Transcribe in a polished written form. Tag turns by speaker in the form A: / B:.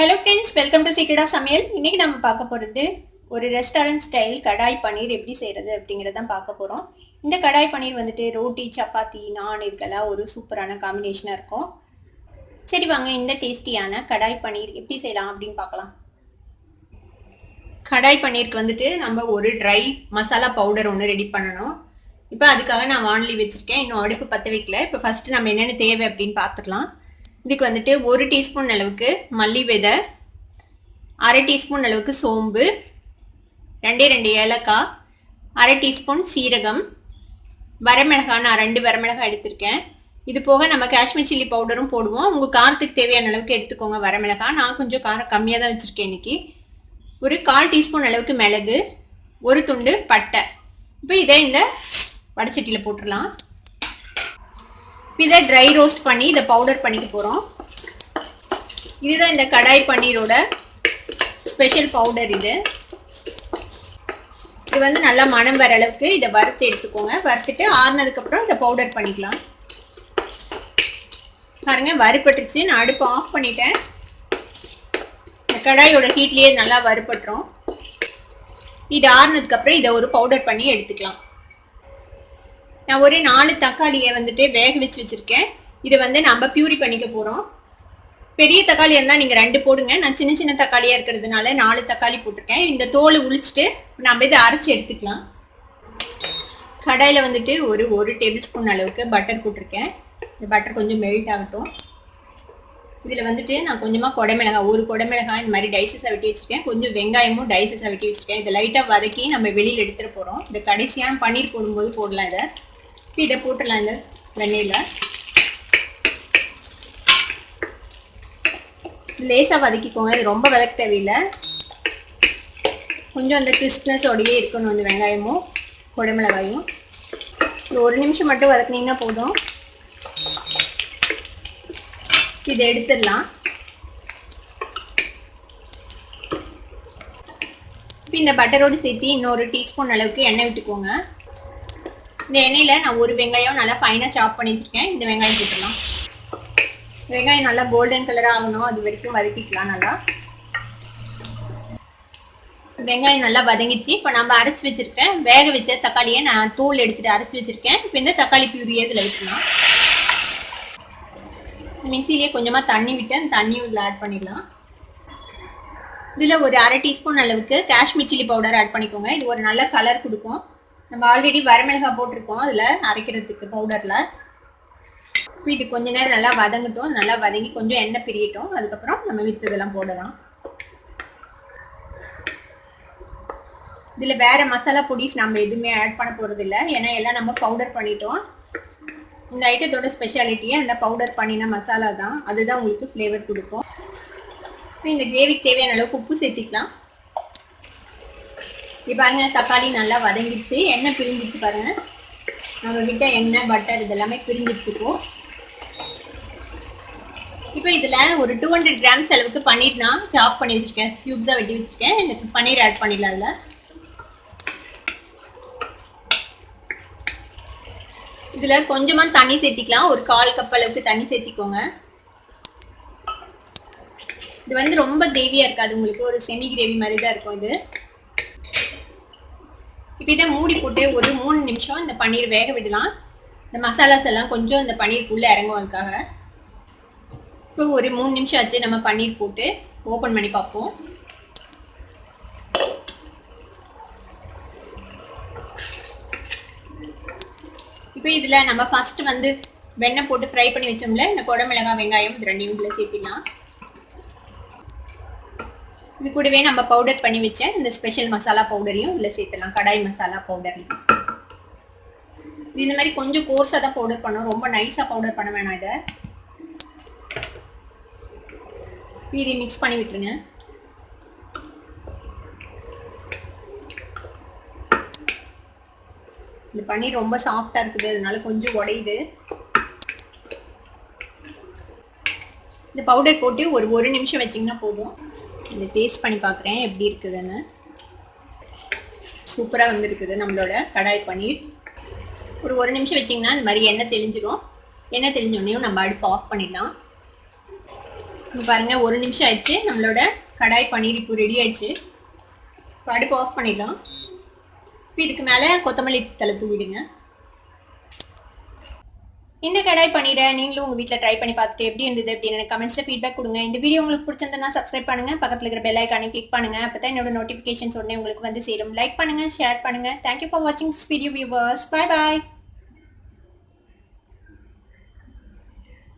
A: Hello friends, welcome to சீக்கிரடா சமையல். இன்னைக்கு நம்ம பார்க்க போகிறது ஒரு ரெஸ்டாரண்ட் ஸ்டைல் கடாய் பன்னீர் எப்படி செய்கிறது அப்படிங்கிறதான் பார்க்க போகிறோம். இந்த கடாய் பன்னீர் வந்துட்டு ரோட்டி, சப்பாத்தி, நான் இதுக்கெல்லாம் ஒரு சூப்பரான காம்பினேஷனாக இருக்கும். சரி வாங்க, இந்த டேஸ்டியான கடாய் பன்னீர் எப்படி செய்யலாம் அப்படின்னு பார்க்கலாம். கடாய் பன்னீருக்கு வந்துட்டு நம்ம ஒரு ட்ரை மசாலா பவுடர் ஒன்று ரெடி பண்ணணும். இப்போ அதுக்காக நான் வானலி வச்சுருக்கேன், இன்னும் அடுப்பு பற்ற வைக்கல. இப்போ ஃபஸ்ட்டு நம்ம என்னென்ன தேவை அப்படின்னு பார்த்துக்கலாம். இதுக்கு வந்துட்டு 1 டீஸ்பூன் அளவுக்கு மல்லி விதை, 1/2 டீஸ்பூன் அளவுக்கு சோம்பு, 2 ஏலக்காய், 1/2 டீஸ்பூன் சீரகம், வரமிளகாய் நான் 2 வரமிளகாய் எடுத்திருக்கேன். இது போக நம்ம காஷ்மீர் சில்லி பவுடரும் போடுவோம். உங்கள் காரத்துக்கு தேவையான அளவுக்கு எடுத்துக்கோங்க வரமிளகாய். நான் கொஞ்சம் காரம் கம்மியாக தான் வச்சுருக்கேன் இன்னைக்கு. ஒரு 1/4 டீஸ்பூன் அளவுக்கு மிளகு, ஒரு துண்டு பட்டை. இப்போ இதை இந்த வடச்சட்டியில் போட்டுடலாம். இதை ட்ரை ரோஸ்ட் பண்ணி இதை பவுடர் பண்ணிக்க போகிறோம். இதுதான் இந்த கடாய் பன்னீரோட ஸ்பெஷல் பவுடர். இது வந்து நல்லா மணம் வர அளவுக்கு இதை வறுத்து எடுத்துக்கோங்க. வறுத்துட்டு ஆறுனதுக்கப்புறம் இதை பவுடர் பண்ணிக்கலாம். பாருங்க, வறுப்பட்டுருச்சு. நான் அடுப்பு ஆஃப் பண்ணிட்டேன். இந்த கடாயோட ஹீட்லேயே நல்லா வறுப்பட்டுரும். இது ஆறுனதுக்கப்புறம் இதை ஒரு பவுடர் பண்ணி எடுத்துக்கலாம். நான் ஒரு 4 தக்காளியை வந்துட்டு வேக வச்சு வச்சுருக்கேன். இதை வந்து நம்ம பியூரி பண்ணிக்க போகிறோம். பெரிய தக்காளி இருந்தால் நீங்கள் 2 போடுங்க. நான் சின்ன சின்ன தக்காளியாக இருக்கிறதுனால 4 தக்காளி போட்டிருக்கேன். இந்த தோலை உளிச்சிட்டு நம்ம இதை அரைச்சி எடுத்துக்கலாம். கடாயில் வந்துட்டு ஒரு டேபிள் ஸ்பூன் அளவுக்கு பட்டர் போட்டிருக்கேன். இந்த பட்டர் கொஞ்சம் மெல்ட் ஆகட்டும். இதில் வந்துட்டு நான் கொஞ்சமாக குடமிளகாய், ஒரு குடமிளகாய் இந்த மாதிரி டைசஸை வெட்டி வச்சுருக்கேன். கொஞ்சம் வெங்காயமும் டைசஸை வெட்டி வச்சுருக்கேன். இதை லைட்டாக வதக்கி நம்ம வெளியில் எடுத்துகிட்டு போகிறோம். இந்த கடைசியாக பன்னீர் போடும்போது போடலாம். இதை போட்டுடலாம். இந்த வெண்ணெயில் லேசாக வதக்கிக்கோங்க. இது ரொம்ப வதக்க தேவையில்லை. கொஞ்சம் அந்த கிறிஸ்ப்னஸோடையே இருக்கணும் அந்த வெங்காயமும் குடமிளகாயும். ஒரு நிமிஷம் மட்டும் வதக்குனீங்கன்னா போதும். இதை எடுத்துடலாம். இப்போ இந்த பட்டரோடு சேர்த்து இன்னொரு டீஸ்பூன் அளவுக்கு எண்ணெய் விட்டுக்கோங்க. இந்த எண்ணெயில் நான் ஒரு வெங்காயம் நல்லா ஃபைனாக சாப் பண்ணி வச்சுருக்கேன். இந்த வெங்காயம் போட்டுடலாம். வெங்காயம் நல்லா கோல்டன் கலராக ஆகணும், அது வரைக்கும் வதக்கிக்கலாம். நல்லா வெங்காயம் நல்லா வதங்கிச்சு. இப்போ நம்ம அரைச்சி வச்சுருக்கேன் வேக வச்ச தக்காளியை நான் தூள் எடுத்துகிட்டு அரைச்சி வச்சுருக்கேன். இப்போ இந்த தக்காளி பியூரியை இதில் வைக்கலாம். மிக்சிலேயே கொஞ்சமாக தண்ணி விட்டு அந்த தண்ணியும் இதில் ஆட் பண்ணிடலாம். இதில் ஒரு 1/2 டீஸ்பூன் அளவுக்கு காஷ்மீர் சில்லி பவுடர் ஆட் பண்ணிக்கோங்க. இது ஒரு நல்ல கலர் கொடுக்கும். நம்ம ஆல்ரெடி வரமிளகாய் போட்டிருக்கோம் அதில் அரைக்கிறதுக்கு பவுடரில். இப்போ இது கொஞ்ச நேரம் நல்லா வதங்கட்டும். நல்லா வதங்கி கொஞ்சம் எண்ணெய் பிரியட்டும். அதுக்கப்புறம் நம்ம வித்ததெல்லாம் போடலாம். இதில் வேறு மசாலா பொடிஸ் நம்ம எதுவுமே ஆட் பண்ண போகிறது இல்லை, ஏன்னா எல்லாம் நம்ம பவுடர் பண்ணிட்டோம். இந்த ஐட்டத்தோட ஸ்பெஷாலிட்டியே அந்த பவுடர் பண்ணின மசாலா தான். அதுதான் உங்களுக்கு ஃப்ளேவர் கொடுக்கும். இப்போ இந்த கிரேவிக்கு தேவையான அளவுக்கு உப்பு சேர்த்திக்கலாம். இப்போ பாருங்க, தக்காளி நல்லா வதங்கிடுச்சு, எண்ணெய் பிரிஞ்சிச்சு. பாருங்க, நம்ம விட்ட எண்ணெய் பட்டர் இதெல்லாமே பிரிஞ்சிடுச்சுப்போம். இப்போ இதில் ஒரு 200 கிராம்ஸ் அளவுக்கு பன்னீர் நான் சாப் பண்ணி வச்சுருக்கேன். க்யூப்ஸாக வெட்டி வச்சுருக்கேன். இந்த பன்னீர் ஆட் பண்ணிடலாம். அதில் இதில் கொஞ்சமாக தண்ணி சேர்த்திக்கலாம். ஒரு 1/4 கப் அளவுக்கு தண்ணி சேர்த்திக்கோங்க. இது வந்து ரொம்ப கிரேவியாக இருக்காது, உங்களுக்கு ஒரு செமி கிரேவி மாதிரி தான் இருக்கும் இது. இப்போ இதை மூடி போட்டு ஒரு 3 நிமிஷம் இந்த பன்னீர் வேக விடலாம். இந்த மசாலாஸ் எல்லாம் கொஞ்சம் இந்த பன்னீருக்குள்ளே இறங்கும். அதுக்காக இப்போ ஒரு 3 நிமிஷம் ஆச்சு. நம்ம பன்னீர் போட்டு ஓப்பன் பண்ணி பார்ப்போம். இப்போ இதில் நம்ம ஃபஸ்ட்டு வந்து வெண்ணெய் போட்டு ஃப்ரை பண்ணி வச்சோம்ல, இந்த குடமிளகாய் வெங்காயம் இது 2 இதில் சேர்த்திடலாம். இது கூடவே நம்ம பவுடர் பண்ணி வச்ச இந்த ஸ்பெஷல் மசாலா பவுடரையும் இதில் சேர்த்துலாம். கடாய் மசாலா பவுடரையும் இந்த மாதிரி கொஞ்சம் கோர்ஸாக தான் பவுடர் பண்ணோம், ரொம்ப நைஸாக பவுடர் பண்ண வேணாம். இதை மிக்ஸ் பண்ணி விட்டுருங்க. இந்த பன்னீர் ரொம்ப சாஃப்டாக இருக்குது, அதனால கொஞ்சம் உடையுது. இந்த பவுடர் போட்டு ஒரு நிமிஷம் வச்சிங்கன்னா போதும். இதை டேஸ்ட் பண்ணி பார்க்குறேன் எப்படி இருக்குதுன்னு. சூப்பராக வந்துருக்குது நம்மளோட கடாய் பன்னீர். ஒரு நிமிஷம் வச்சிங்கன்னா இந்த மாதிரி எண்ணெய் தெளிஞ்சிடும். எண்ணெய் தெளிஞ்சோடனே நம்ம அடுப்பு ஆஃப் பண்ணிடலாம். இப்போ பாருங்க 1 நிமிஷம் ஆயிடுச்சு. நம்மளோட கடாய் பன்னீர் இப்போ ரெடி ஆயிடுச்சு. இப்போ அடுப்பு ஆஃப் பண்ணிடலாம். இப்போ இதுக்கு மேலே கொத்தமல்லி தழை தூவிடுங்க. இந்த கடாய் பன்னீரை நீங்களும் உங்கள் வீட்டில் ட்ரை பண்ணி பார்த்துட்டு எப்படி இருந்தது அப்படின்னு எனக்கு கமெண்ட்ஸில் ஃபீட்பேக் கொடுங்க. இந்த வீடியோ உங்களுக்கு பிடிச்சிருந்தா சப்ஸ்கிரைப் பண்ணுங்க, பக்கத்தில் இருக்கிற பெல் ஐக்கானை கிளிக் பண்ணுங்க. அப்போ தான் என்னோட நோட்டிஃபிகேஷன்ஸ் உடனே உங்களுக்கு வந்து சேரும். லைக் பண்ணுங்க, ஷேர் பண்ணுங்க. தேங்க்யூ ஃபார் வாட்சிங் this video viewers. Bye bye.